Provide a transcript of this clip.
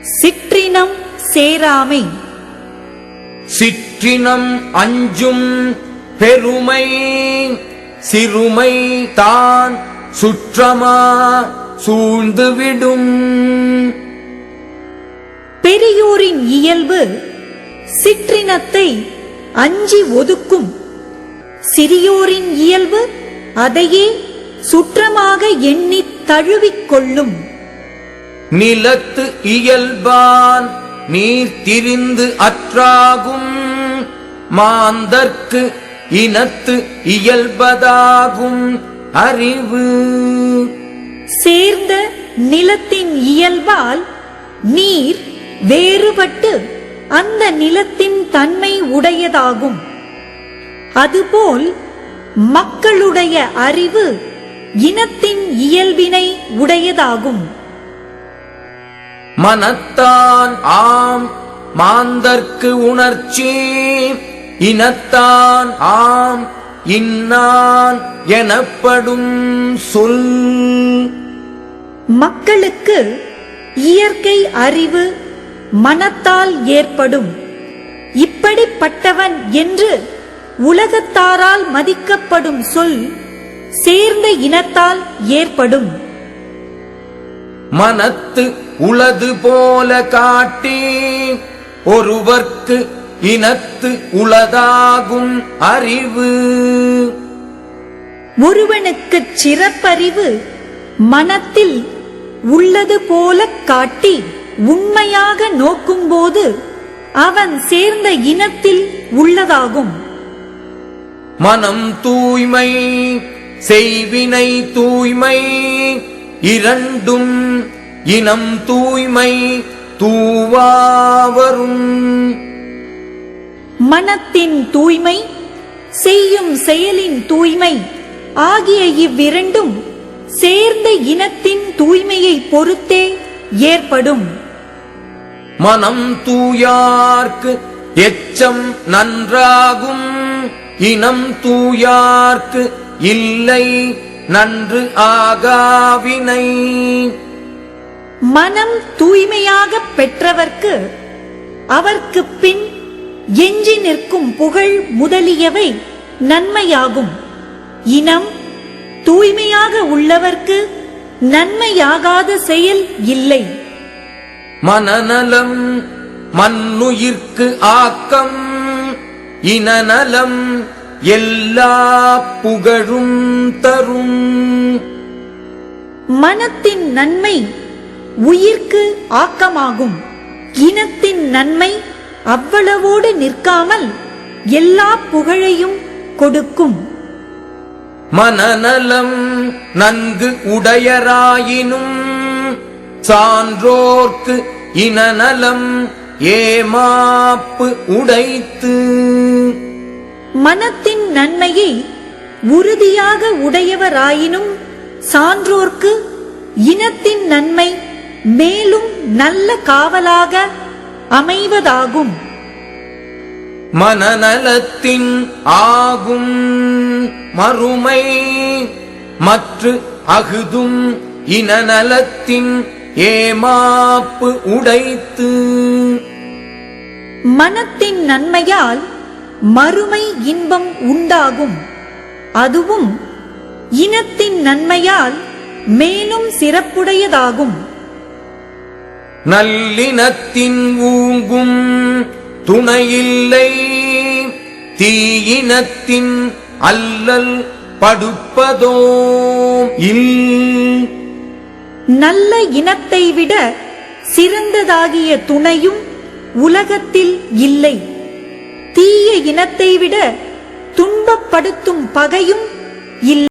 சிற்றினம் சேராமை. சிற்றினம் அஞ்சும் பெருமை சிறுமை தான் சுற்றமா சூழ்ந்துவிடும். பெரியோரின் இயல்பு சிற்றினத்தை அஞ்சி ஒதுக்கும். சிறியோரின் இயல்பு அதையே சுற்றமாக எண்ணித் தழுவிக்கொள்ளும். நிலத்து இயல்பான் நீர் திரிந்து அற்றாகும். மாந்தர்க்கு இனத்து இயல்பதாகும் அறிவு. சேர்ந்த நிலத்தின் இயல்பால் நீர் வேறுபட்டு அந்த நிலத்தின் தன்மை உடையதாகும். அதுபோல் மக்களுடைய அறிவு இனத்தின் இயல்பினை உடையதாகும். மனத்தான் ஆம் மாந்தர்க்கு உணர்ச்சி. இனத்தான் ஆம் இன்னான் எனப்படும் சொல். மக்களுக்கு இயற்கை அறிவு மனத்தால் ஏற்படும். இப்படிப்பட்டவன் என்று உலகத்தாரால் மதிக்கப்படும் சொல் சேர்ந்த இனத்தால் ஏற்படும். மனத்து உளது போல காட்டி ஒருவர்க்கு இனத்து உளதாகும் அறிவு. ஒருவனுக்குச் சிறப்பறிவு மனத்தில் உள்ளது போல காட்டி உண்மையாக நோக்கும்போது அவன் சேர்ந்த இனத்தில் உள்ளதாகும். மனம் தூய்மை செய்வினை தூய்மை இரண்டும் இனம் தூய்மை தூவாவரும். மனத்தின் தூய்மை செய்யும் செயலின் தூய்மை ஆகிய இவ்விரண்டும் சேர்ந்த இனத்தின் தூய்மையை பொறுத்தே ஏற்படும். மனம் தூயார்க்கு எச்சம் நன்றாகும். இனம் தூயார்க்கு இல்லை நன்று ஆகாவினை. மனம் தூய்மையாக பெற்றவர்க்கு அவர்க்கு பின் எஞ்சி நிற்கும் புகழ் முதலியவை நன்மையாகும். இனம் தூய்மையாக உள்ளவர்க்கு நன்மையாகாத செயல் இல்லை. மனநலம் மன்னுயிர்க்கு ஆக்கம். இனநலம் எல்லா புகழும் தரும். மனத்தின் நன்மை உயிர்க்கு ஆக்கமாகும். இனத்தின் நன்மை அவ்வளவோடு நிற்காமல் எல்லா புகழையும் கொடுக்கும். மனநலம் நன்கு உடையராயினும் சான்றோர்க்கு இனநலம் ஏமாப்பு உடைத்து. மனத்தின் நன்மையை உறுதியாக உடையவராயினும் சான்றோர்க்கு இனத்தின் நன்மை மேலும் நல்ல காவலாக அமைவதாகும். மனநலத்தின் ஆகும் மறுமை மற்ற அகுதும் இனநலத்தின் ஏமாப்பு உடைத்து. மனத்தின் நன்மையால் மறுமை இன்பம் உண்டாகும். அதுவும் இனத்தின் நன்மையால் மேலும் சிறப்புடையதாகும். நல்லினத்தின் ஊங்கும் துணையில்லை. தீயினத்தின் அல்லல் படுப்பதோ இல். நல்ல இனத்தை விட சிறந்ததாகிய துணையும் உலகத்தில் இல்லை. தீய இனத்தை விட துன்பப்படுத்தும் பகையும் இல்லை.